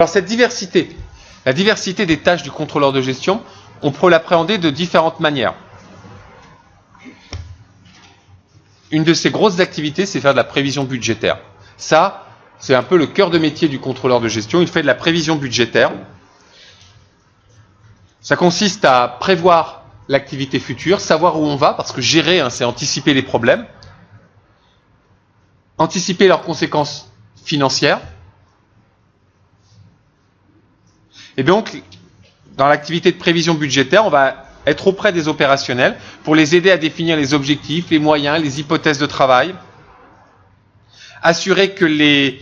Alors cette diversité, la diversité des tâches du contrôleur de gestion, on peut l'appréhender de différentes manières. Une de ses grosses activités, c'est faire de la prévision budgétaire. Ça, c'est un peu le cœur de métier du contrôleur de gestion. Il fait de la prévision budgétaire. Ça consiste à prévoir l'activité future, savoir où on va, parce que gérer, c'est anticiper les problèmes, anticiper leurs conséquences financières. Et donc, dans l'activité de prévision budgétaire, on va être auprès des opérationnels pour les aider à définir les objectifs, les moyens, les hypothèses de travail, assurer que les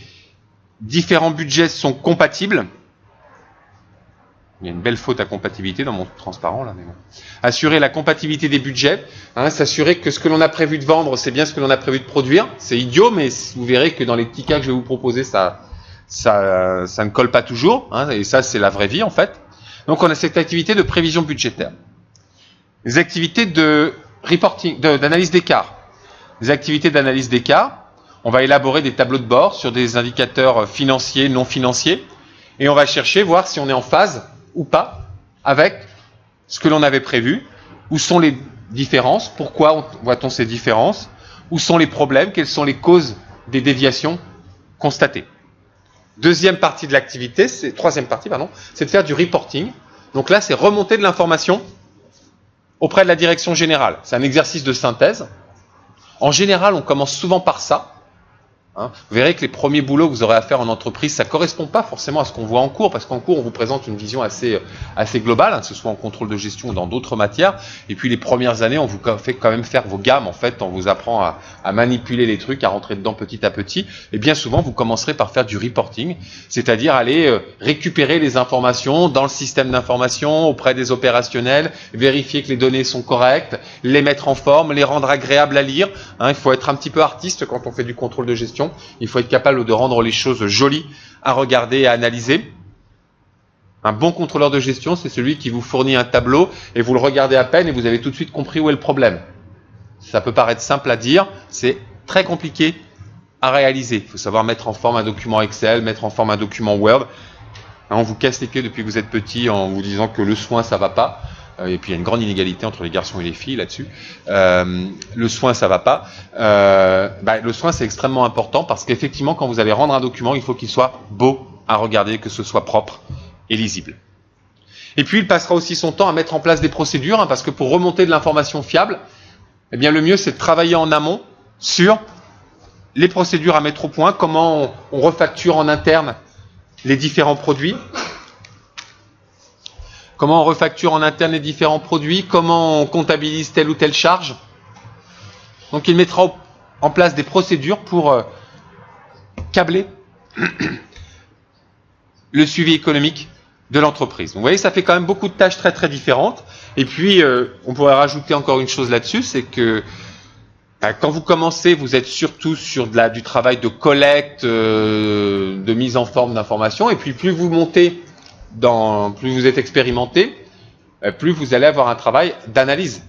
différents budgets sont compatibles. Il y a une belle faute à compatibilité dans mon transparent là, mais bon. Assurer la compatibilité des budgets, s'assurer que ce que l'on a prévu de vendre, c'est bien ce que l'on a prévu de produire. C'est idiot, mais vous verrez que dans les petits cas que je vais vous proposer, ça ne colle pas toujours, et ça c'est la vraie vie en fait. Donc on a cette activité de prévision budgétaire. Les activités de reporting, d'analyse d'écart. Les activités d'analyse d'écart, on va élaborer des tableaux de bord sur des indicateurs financiers, non financiers, et on va chercher, voir si on est en phase ou pas avec ce que l'on avait prévu, où sont les différences, pourquoi voit-on ces différences, où sont les problèmes, quelles sont les causes des déviations constatées. Troisième partie, c'est de faire du reporting. Donc là, c'est remonter de l'information auprès de la direction générale. C'est un exercice de synthèse. En général, on commence souvent par ça. Vous verrez que les premiers boulots que vous aurez à faire en entreprise, ça ne correspond pas forcément à ce qu'on voit en cours, parce qu'en cours, on vous présente une vision assez globale, que ce soit en contrôle de gestion ou dans d'autres matières. Et puis les premières années, on vous fait quand même faire vos gammes, en fait, on vous apprend à manipuler les trucs, à rentrer dedans petit à petit. Et bien souvent, vous commencerez par faire du reporting, c'est-à-dire aller récupérer les informations dans le système d'information auprès des opérationnels, vérifier que les données sont correctes, les mettre en forme, les rendre agréables à lire. Il faut être un petit peu artiste quand on fait du contrôle de gestion. Il faut être capable de rendre les choses jolies à regarder et à analyser. Un bon contrôleur de gestion, c'est celui qui vous fournit un tableau et vous le regardez à peine et vous avez tout de suite compris où est le problème. Ça peut paraître simple à dire, c'est très compliqué à réaliser. Il faut savoir mettre en forme un document Excel, mettre en forme un document Word. On vous casse les pieds depuis que vous êtes petit en vous disant que le soin, ça va pas. Et puis il y a une grande inégalité entre les garçons et les filles là-dessus. Le soin, ça va pas. Le soin, c'est extrêmement important parce qu'effectivement, quand vous allez rendre un document, il faut qu'il soit beau à regarder, que ce soit propre et lisible. Et puis, il passera aussi son temps à mettre en place des procédures, parce que pour remonter de l'information fiable, eh bien, le mieux, c'est de travailler en amont sur les procédures à mettre au point, comment on refacture en interne les différents produits. Comment on refacture en interne les différents produits, comment on comptabilise telle ou telle charge. Donc il mettra en place des procédures pour câbler le suivi économique de l'entreprise. Vous voyez, ça fait quand même beaucoup de tâches très très différentes. Et puis, on pourrait rajouter encore une chose là-dessus, c'est que quand vous commencez, vous êtes surtout sur du travail de collecte, de mise en forme d'informations. Et puis plus vous montez, plus vous êtes expérimenté, plus vous allez avoir un travail d'analyse.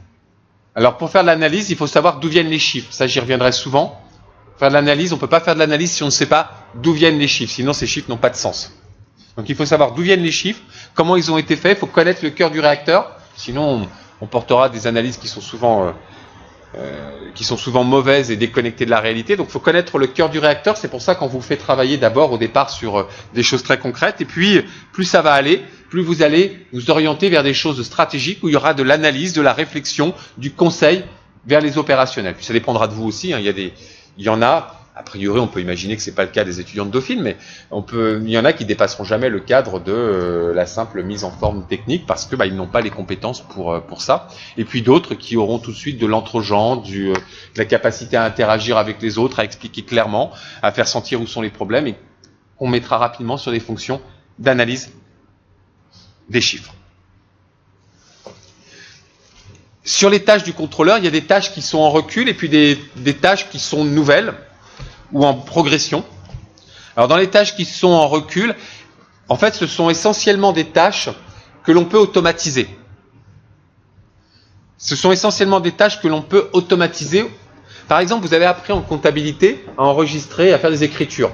Alors pour faire de l'analyse, il faut savoir d'où viennent les chiffres. Ça, j'y reviendrai souvent. Faire de l'analyse, on ne peut pas faire de l'analyse si on ne sait pas d'où viennent les chiffres. Sinon, ces chiffres n'ont pas de sens. Donc il faut savoir d'où viennent les chiffres, comment ils ont été faits. Il faut connaître le cœur du réacteur. Sinon, on portera des analyses qui sont souvent mauvaises et déconnectées de la réalité. Donc il faut connaître le cœur du réacteur. C'est pour ça qu'on vous fait travailler d'abord au départ sur des choses très concrètes. Et puis, plus ça va aller, plus vous allez vous orienter vers des choses stratégiques où il y aura de l'analyse, de la réflexion, du conseil vers les opérationnels. Puis ça dépendra de vous aussi. Il y en a, a priori on peut imaginer que ce n'est pas le cas des étudiants de Dauphine, mais il y en a qui dépasseront jamais le cadre de la simple mise en forme technique parce que ils n'ont pas les compétences pour ça. Et puis d'autres qui auront tout de suite de l'entre-gens, de la capacité à interagir avec les autres, à expliquer clairement, à faire sentir où sont les problèmes et qu'on mettra rapidement sur des fonctions d'analyse des chiffres. Sur les tâches du contrôleur, il y a des tâches qui sont en recul et puis des tâches qui sont nouvelles ou en progression. Alors dans les tâches qui sont en recul, en fait ce sont essentiellement des tâches que l'on peut automatiser. Ce sont essentiellement des tâches que l'on peut automatiser. Par exemple, vous avez appris en comptabilité à enregistrer, à faire des écritures.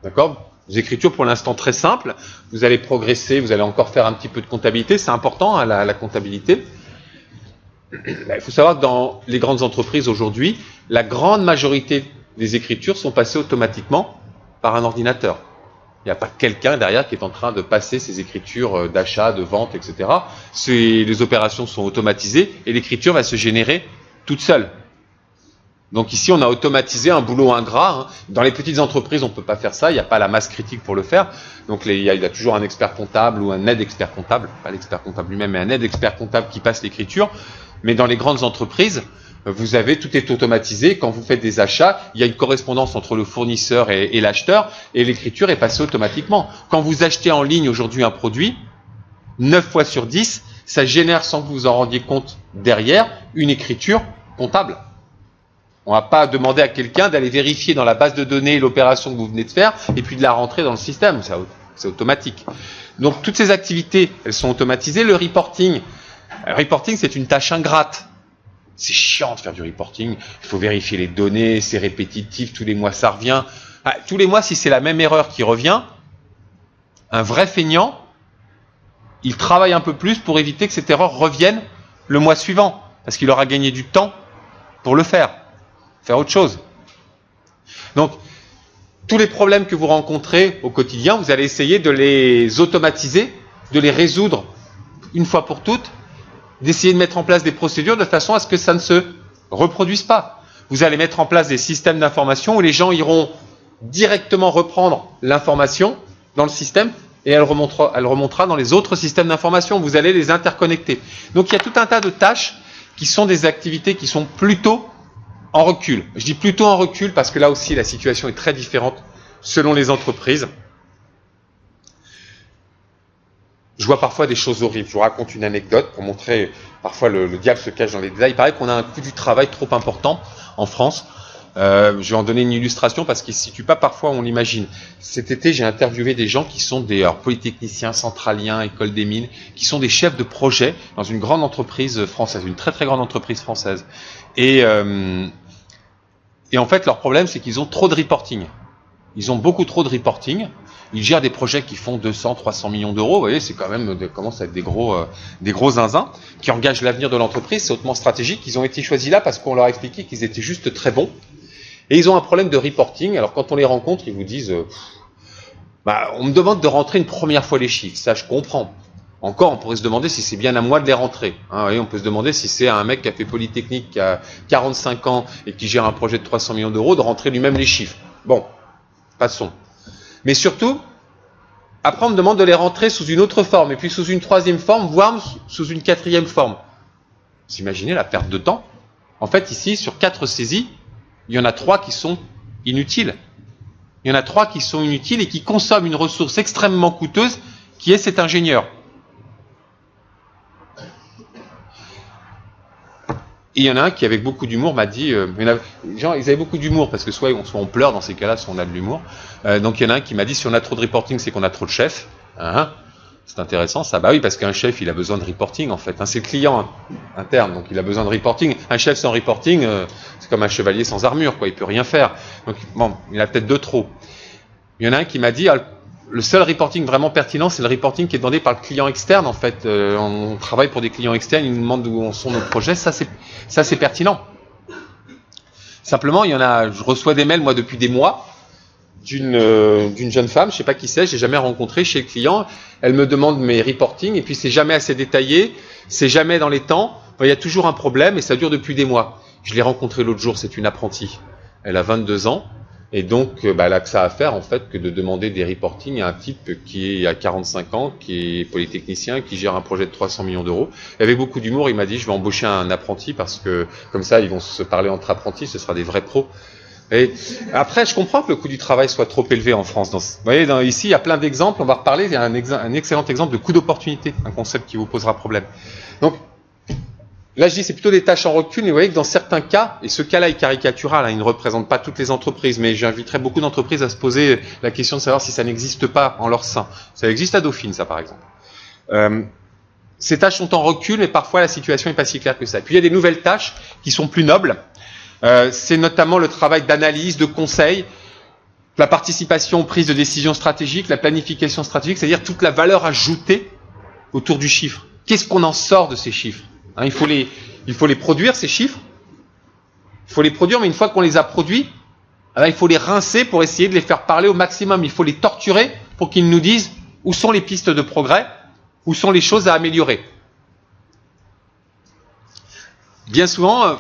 D'accord ? Des écritures pour l'instant très simples. Vous allez progresser, vous allez encore faire un petit peu de comptabilité. C'est important, hein, la comptabilité. Il faut savoir que dans les grandes entreprises aujourd'hui, la grande majorité des écritures sont passées automatiquement par un ordinateur. Il n'y a pas quelqu'un derrière qui est en train de passer ces écritures d'achat, de vente, etc. Les opérations sont automatisées et l'écriture va se générer toute seule. Donc ici, on a automatisé un boulot ingrat. Hein. Dans les petites entreprises, on ne peut pas faire ça. Il n'y a pas la masse critique pour le faire. Donc il y a toujours un expert comptable ou un aide expert comptable, pas l'expert comptable lui-même, mais un aide expert comptable qui passe l'écriture. Mais dans les grandes entreprises, vous avez, tout est automatisé. Quand vous faites des achats, il y a une correspondance entre le fournisseur et l'acheteur, et l'écriture est passée automatiquement. Quand vous achetez en ligne aujourd'hui un produit, 9 fois sur 10, ça génère, sans que vous en rendiez compte derrière, une écriture comptable. On ne va pas demander à quelqu'un d'aller vérifier dans la base de données l'opération que vous venez de faire, et puis de la rentrer dans le système. C'est automatique. Donc toutes ces activités, elles sont automatisées. Le reporting, c'est une tâche ingrate. C'est chiant de faire du reporting. Il faut vérifier les données, c'est répétitif, tous les mois ça revient. Tous les mois, si c'est la même erreur qui revient, un vrai feignant, il travaille un peu plus pour éviter que cette erreur revienne le mois suivant, parce qu'il aura gagné du temps pour le faire autre chose. Donc, tous les problèmes que vous rencontrez au quotidien, vous allez essayer de les automatiser, de les résoudre une fois pour toutes, d'essayer de mettre en place des procédures de façon à ce que ça ne se reproduise pas. Vous allez mettre en place des systèmes d'information où les gens iront directement reprendre l'information dans le système et elle remontera dans les autres systèmes d'information. Vous allez les interconnecter. Donc il y a tout un tas de tâches qui sont des activités qui sont plutôt en recul. Je dis plutôt en recul parce que là aussi la situation est très différente selon les entreprises. Je vois parfois des choses horribles. Je vous raconte une anecdote pour montrer parfois le diable se cache dans les détails. Il paraît qu'on a un coût du travail trop important en France. Je vais en donner une illustration parce qu'il ne se situe pas parfois où on l'imagine. Cet été, j'ai interviewé des gens qui sont des polytechniciens, centraliens, école des mines, qui sont des chefs de projet dans une grande entreprise française, une très très grande entreprise française. Et en fait, leur problème, c'est qu'ils ont trop de reporting. Ils ont beaucoup trop de reporting. Ils gèrent des projets qui font 200, 300 millions d'euros. Vous voyez, c'est quand même, commence à être des gros zinzins qui engagent l'avenir de l'entreprise. C'est hautement stratégique. Ils ont été choisis là parce qu'on leur a expliqué qu'ils étaient juste très bons. Et ils ont un problème de reporting. Alors, quand on les rencontre, ils vous disent, on me demande de rentrer une première fois les chiffres. Ça, je comprends. Encore, on pourrait se demander si c'est bien à moi de les rentrer. Hein, vous voyez, on peut se demander si c'est à un mec qui a fait Polytechnique, qui a 45 ans et qui gère un projet de 300 millions d'euros, de rentrer lui-même les chiffres. Bon, passons. Mais surtout, après on me demande de les rentrer sous une autre forme, et puis sous une troisième forme, voire sous une quatrième forme. Vous imaginez la perte de temps? En fait, ici, sur 4 saisies, il y en a 3 qui sont inutiles. Il y en a 3 qui sont inutiles et qui consomment une ressource extrêmement coûteuse, qui est cet ingénieur. Et il y en a un qui, avec beaucoup d'humour, m'a dit... les gens, ils avaient beaucoup d'humour, parce que soit on pleure dans ces cas-là, soit on a de l'humour. Donc il y en a un qui m'a dit, si on a trop de reporting, c'est qu'on a trop de chefs. Hein, c'est intéressant, ça. Bah oui, parce qu'un chef, il a besoin de reporting, en fait. Hein, c'est le client interne, donc il a besoin de reporting. Un chef sans reporting, c'est comme un chevalier sans armure, quoi. Il peut rien faire. Donc, bon, il a peut-être de trop. Il y en a un qui m'a dit... le seul reporting vraiment pertinent, c'est le reporting qui est demandé par le client externe, en fait. On travaille pour des clients externes, ils nous demandent où sont nos projets, ça c'est pertinent. Simplement, je reçois des mails, moi, depuis des mois, d'une jeune femme, je sais pas qui c'est, j'ai jamais rencontré chez le client, elle me demande mes reportings, et puis c'est jamais assez détaillé, c'est jamais dans les temps, il y a toujours un problème, et ça dure depuis des mois. Je l'ai rencontrée l'autre jour, c'est une apprentie, elle a 22 ans, et donc, elle a que ça à faire, en fait, que de demander des reportings à un type qui a 45 ans, qui est polytechnicien, qui gère un projet de 300 millions d'euros. Et avec beaucoup d'humour, il m'a dit, je vais embaucher un apprenti parce que, comme ça, ils vont se parler entre apprentis, ce sera des vrais pros. Et après, je comprends que le coût du travail soit trop élevé en France. Vous voyez, ici, il y a plein d'exemples, on va reparler, il y a un excellent exemple de coût d'opportunité, un concept qui vous posera problème. Donc, là, je dis c'est plutôt des tâches en recul, mais vous voyez que dans certains cas, et ce cas-là est caricatural, il ne représente pas toutes les entreprises, mais j'inviterai beaucoup d'entreprises à se poser la question de savoir si ça n'existe pas en leur sein. Ça existe à Dauphine, ça par exemple. Ces tâches sont en recul, mais parfois la situation n'est pas si claire que ça. Et puis il y a des nouvelles tâches qui sont plus nobles. C'est notamment le travail d'analyse, de conseil. La participation, prise de décision stratégique, la planification stratégique, c'est-à-dire toute la valeur ajoutée autour du chiffre. Qu'est-ce qu'on en sort de ces chiffres? Il faut les produire, ces chiffres. Il faut les produire, mais une fois qu'on les a produits, il faut les rincer pour essayer de les faire parler au maximum. Il faut les torturer pour qu'ils nous disent où sont les pistes de progrès, où sont les choses à améliorer. Bien souvent,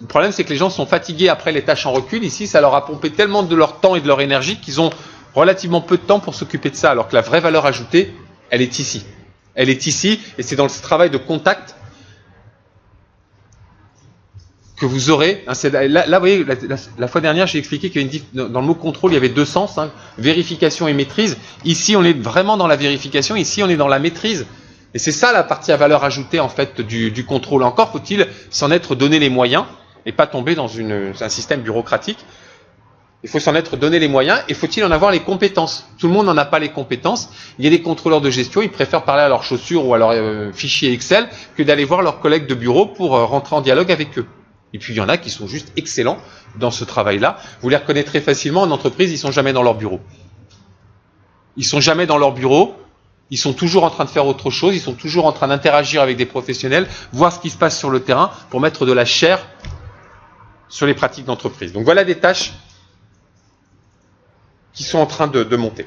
le problème c'est que les gens sont fatigués après les tâches en recul. Ici, ça leur a pompé tellement de leur temps et de leur énergie qu'ils ont relativement peu de temps pour s'occuper de ça, alors que la vraie valeur ajoutée, elle est ici. Elle est ici, et c'est dans ce travail de contact que vous aurez. Là, vous voyez, la fois dernière, j'ai expliqué qu'il y avait dans le mot contrôle, il y avait deux sens, vérification et maîtrise. Ici, on est vraiment dans la vérification, ici, on est dans la maîtrise. Et c'est ça la partie à valeur ajoutée, en fait, du contrôle. Encore faut-il s'en être donné les moyens et pas tomber dans un système bureaucratique. Il faut s'en être donné les moyens et faut-il en avoir les compétences. Tout le monde n'en a pas les compétences. Il y a des contrôleurs de gestion, ils préfèrent parler à leurs chaussures ou à leur fichier Excel que d'aller voir leurs collègues de bureau pour rentrer en dialogue avec eux. Et puis il y en a qui sont juste excellents dans ce travail-là. Vous les reconnaîtrez facilement en entreprise, ils sont jamais dans leur bureau. Ils sont jamais dans leur bureau, ils sont toujours en train de faire autre chose, ils sont toujours en train d'interagir avec des professionnels, voir ce qui se passe sur le terrain pour mettre de la chair sur les pratiques d'entreprise. Donc voilà des tâches qui sont en train de monter.